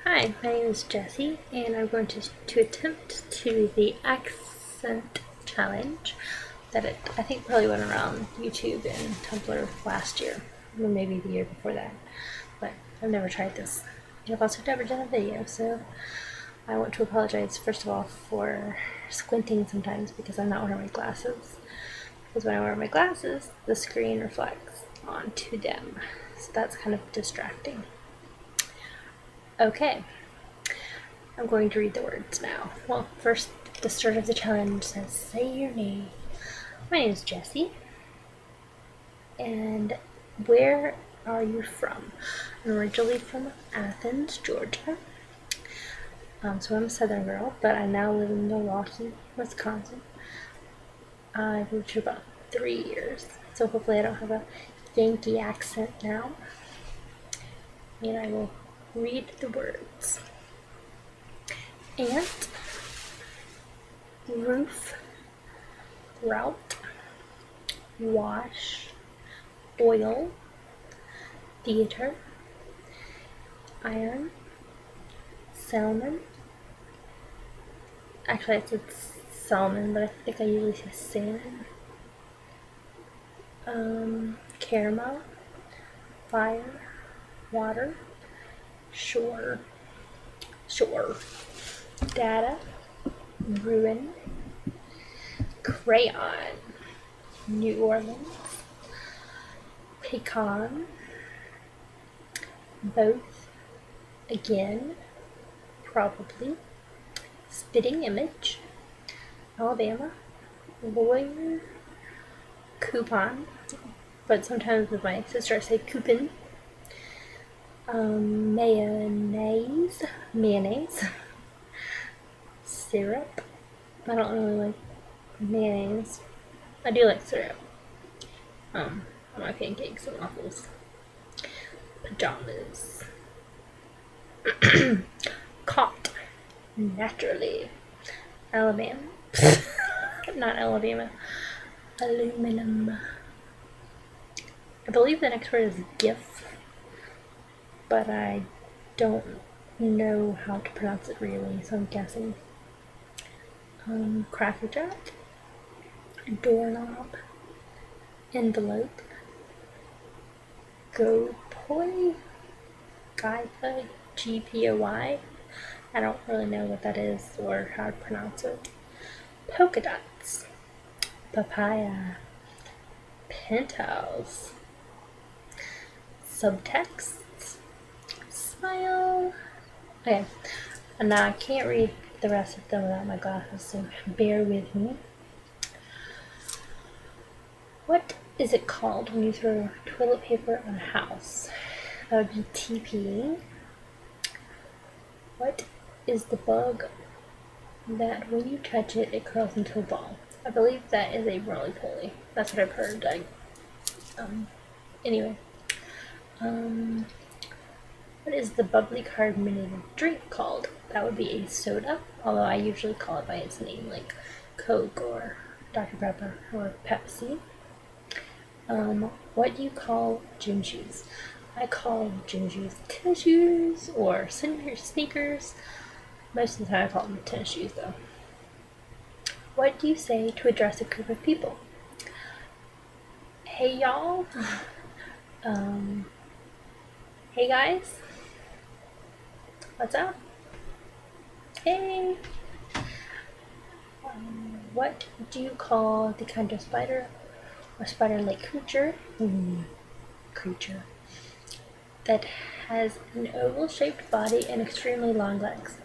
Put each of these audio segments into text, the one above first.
Hi, my name is Jessie, and I'm going to attempt to do the accent challenge that I think probably went around YouTube and Tumblr last year, or maybe the year before that. But I've never tried this. I've also never done a video, so I want to apologize first of all for squinting sometimes because I'm not wearing my glasses. Because when I wear my glasses, the screen reflects onto them, so that's kind of distracting. Okay, I'm going to read the words now. Well, first, the start of the challenge says, say your name. My name is Jessie. And where are you from? I'm originally from Athens, Georgia. So I'm a Southern girl, but I now live in Milwaukee, Wisconsin. I've lived here about 3 years, so hopefully I don't have a Yankee accent now. And I will read the words. Ant, roof, route, wash, oil, theater, iron, salmon. Actually, I said salmon, but I think I usually say salmon. Caramel, fire, water, shore, data, ruin, Crayon, New Orleans, Pecan, both, again, probably, spitting image, Alabama, lawyer, coupon, but sometimes with my sister I say coupon, mayonnaise, syrup. I don't really like mayonnaise. I do like syrup. On my pancakes and waffles. Pajamas. Caught. Naturally. Alabama. Not Alabama. Aluminum. I believe the next word is GIF, but I don't know how to pronounce it really, so I'm guessing. Cracker Jack, doorknob, envelope, GoPoy, GPOY, GPOY. I don't really know what that is or how to pronounce it. Polka dots, papaya, penthouse, subtext, smile. Okay, and now I can't read the rest of them without my glasses, so bear with me. What is it called when you throw toilet paper on a house? That would be TPing. What is the bug that when you touch it, it curls into a ball? I believe that is a roly-poly. That's what I've heard. Anyway. What is the bubbly carbonated drink called? That would be a soda, although I usually call it by its name, like Coke or Dr. Pepper or Pepsi. What do you call gym shoes? I call gym shoes tennis shoes or sneakers. Most of the time I call them tennis shoes though. What do you say to address a group of people? Hey y'all. Hey guys. What's up? Hey. What do you call the kind of spider or spider-like creature that has an oval-shaped body and extremely long legs?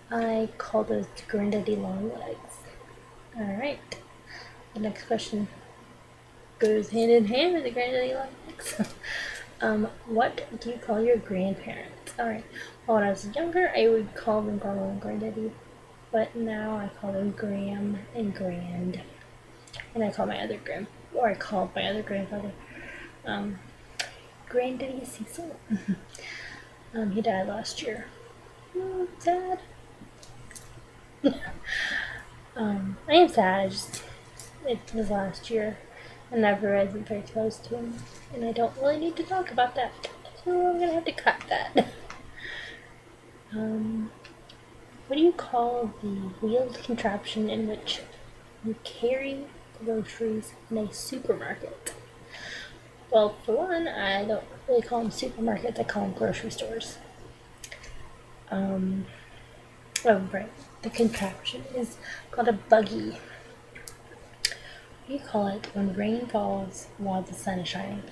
I call those granddaddy long legs. Alright. The next question goes hand in hand with the granddaddy long legs. What do you call your grandparents? Alright. Well, when I was younger, I would call them grandma and granddaddy. But now I call them Gram and Grand. And I call my other I called my other grandfather, Granddaddy Cecil. He died last year. Sad. I am sad. It was last year. And I wasn't very close to him. And I don't really need to talk about that. So I'm gonna have to cut that. you call the wheeled contraption in which you carry groceries in a supermarket? Well, for one, I don't really call them supermarkets, I call them grocery stores. Oh, right. The contraption is called a buggy. You call it when rain falls while the sun is shining.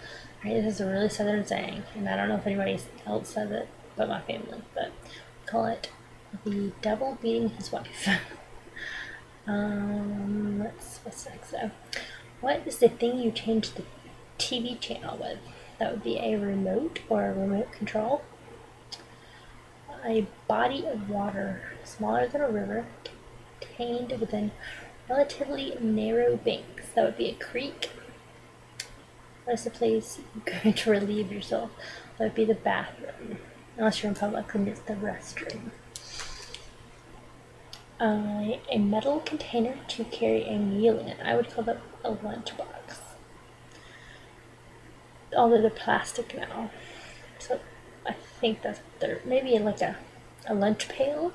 Right? This is a really southern saying, and I don't know if anybody else says it but my family, but we call it the devil beating his wife. What's next though? What is the thing you change the TV channel with? That would be a remote or a remote control. A body of water smaller than a river, contained within relatively narrow banks. That would be a creek. What is the place you go to relieve yourself? That would be the bathroom. Unless you're in public, then it's the restroom. A metal container to carry a meal in. I would call that a lunchbox. Although they're plastic now. So I think that's maybe like a lunch pail.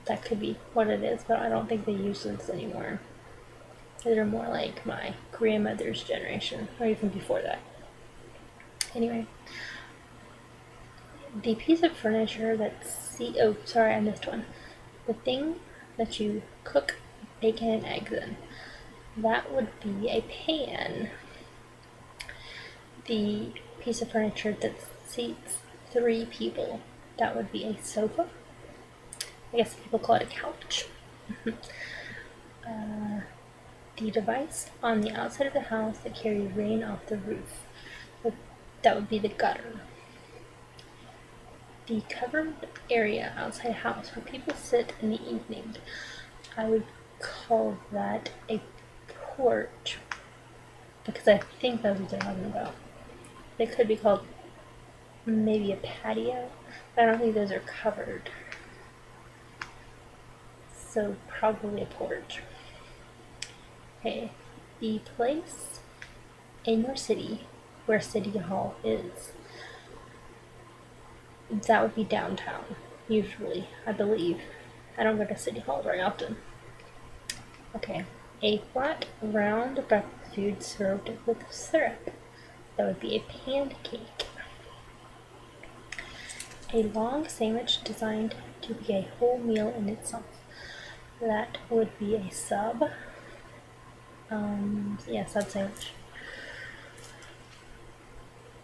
That could be what it is, but I don't think they use those anymore. They're more like my grandmother's generation, or even before that. Anyway, the piece of furniture oh, sorry, I missed one. The thing that you cook bacon and eggs in. That would be a pan. The piece of furniture that seats 3 people. That would be a sofa. I guess people call it a couch. The device on the outside of the house that carries rain off the roof. That would be the gutter. The covered area outside a house where people sit in the evening. I would call that a porch. Because I think that's what they're talking about. They could be called maybe a patio, but I don't think those are covered. So probably a porch. Okay, the place in your city where City Hall is. That would be downtown, usually, I believe. I don't go to City Hall very often. Okay, a flat, round breakfast food served with syrup. That would be a pancake. A long sandwich designed to be a whole meal in itself. That would be a sub. Sub sandwich.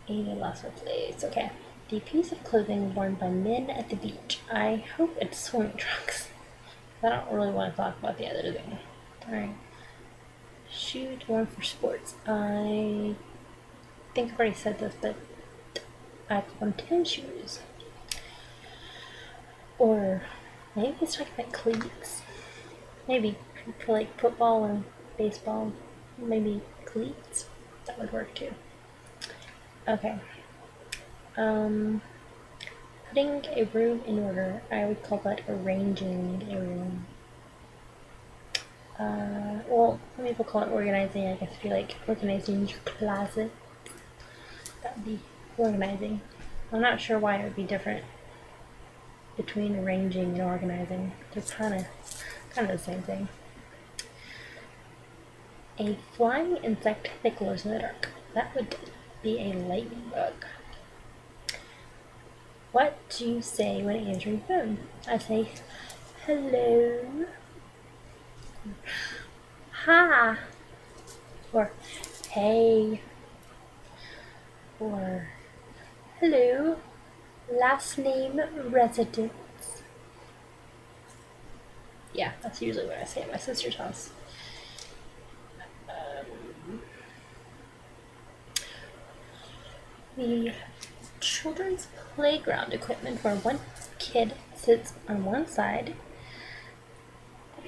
A last place. Okay. The piece of clothing worn by men at the beach. I hope it's swimming trunks. I don't really want to talk about the other thing. Alright. Shoes worn for sports. I think I've already said this, but I call them tennis shoes. Or maybe it's talking about cleats. Maybe for like football and baseball. Maybe cleats. That would work too. Okay. Putting a room in order, I would call that arranging a room. Well, some people call it organizing. I guess if you like organizing your closet, that would be organizing. I'm not sure why it would be different between arranging and organizing. They're kind of the same thing. A flying insect that glows in the dark. That would be a lightning bug. What do you say when answering the phone? I say, hello, hi, or hey, or hello, last name, residence. Yeah, that's usually what I say at my sister's house. The children's playground equipment where one kid sits on one side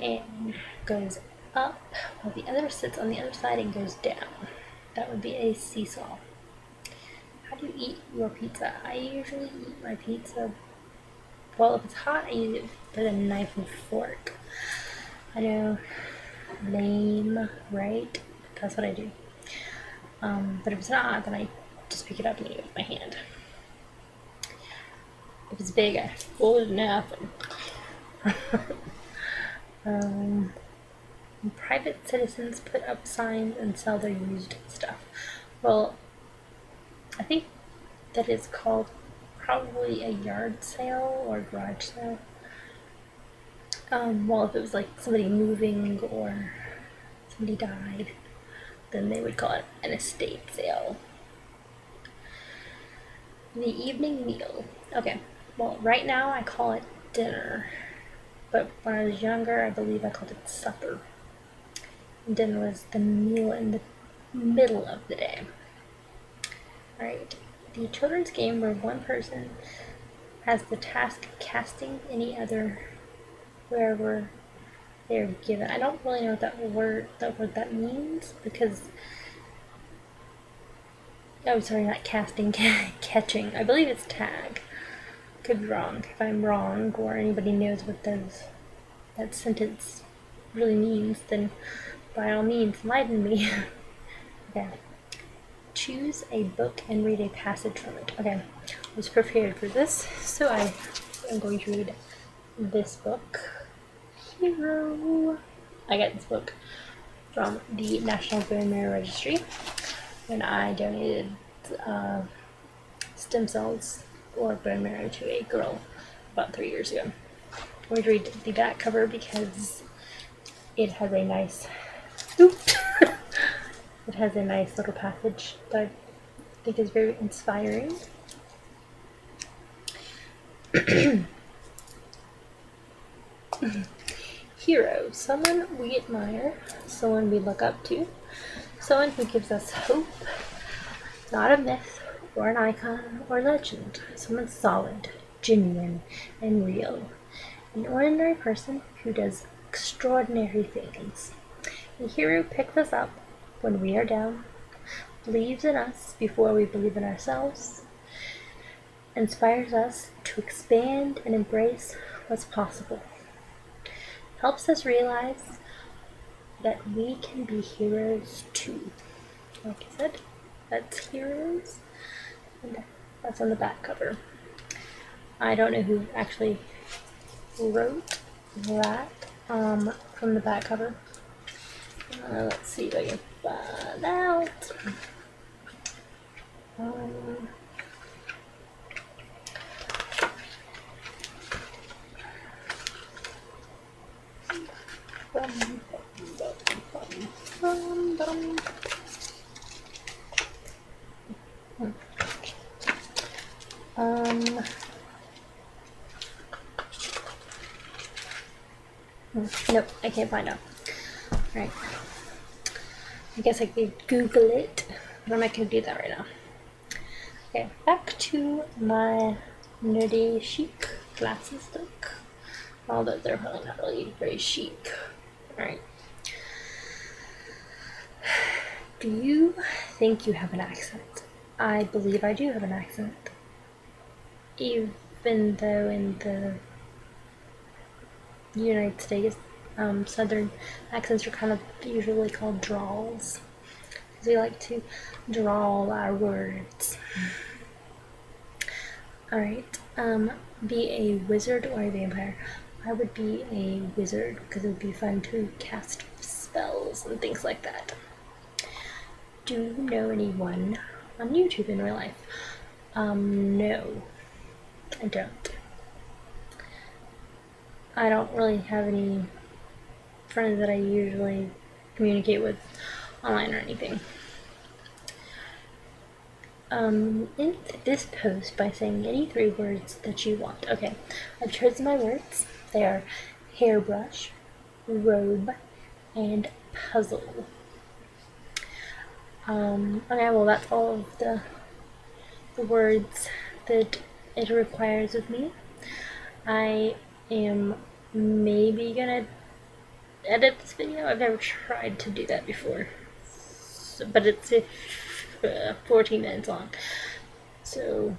and goes up while the other sits on the other side and goes down. That would be a seesaw. How do you eat your pizza? I usually eat my pizza, well, if it's hot, I use it with a knife and fork. I know, lame, right? That's what I do. But if it's not, then I just pick it up and eat it with my hand. If it's big, I fold it in half and Private citizens put up signs and sell their used stuff. Well, I think that is called probably a yard sale or garage sale. Well, if it was like somebody moving or somebody died, then they would call it an estate sale. The evening meal. Okay, well, right now I call it dinner, but when I was younger, I believe I called it supper. Dinner was the meal in the middle of the day. Alright, the children's game where one person has the task of casting any other wherever they're given. I don't really know what that word that means, because oh, sorry, not casting, catching. I believe it's tag. Could be wrong. If I'm wrong, or anybody knows what that sentence really means, then by all means, enlighten me. Okay. Choose a book and read a passage from it. Okay, I was prepared for this, so I am going to read this book. Hero. I got this book from the National Bone Marrow Registry when I donated stem cells or bone marrow to a girl about 3 years ago. I'm going to read the back cover because it has a nice it has a nice little passage that I think is very inspiring. Hero, someone we admire, someone we look up to, someone who gives us hope, not a myth or an icon or legend, someone solid, genuine, and real, an ordinary person who does extraordinary things. A hero picks us up when we are down, believes in us before we believe in ourselves, inspires us to expand and embrace what's possible, helps us realize that we can be heroes too. Like I said, that's heroes, and that's on the back cover. I don't know who actually wrote that from the back cover. Let's see if I can find out. Nope, I can't find out. Alright. I guess I could Google it, but I'm not going to do that right now. Okay, back to my nerdy chic glasses look. Although they're probably not really very chic. Alright. Do you think you have an accent? I believe I do have an accent. Even though in the United States, Southern accents are kind of usually called drawls. Because we like to drawl our words. Alright, be a wizard or a vampire. I would be a wizard because it would be fun to cast spells and things like that. Do you know anyone on YouTube in real life? No, I don't. I don't really have any friends that I usually communicate with online or anything. End this post by saying any 3 words that you want. Okay, I've chosen my words. They are hairbrush, robe, and puzzle. Okay, well that's all of the words that it requires of me. I am maybe gonna edit this video. I've never tried to do that before, but it's 14 minutes long. So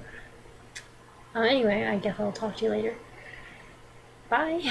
anyway, I guess I'll talk to you later. Bye.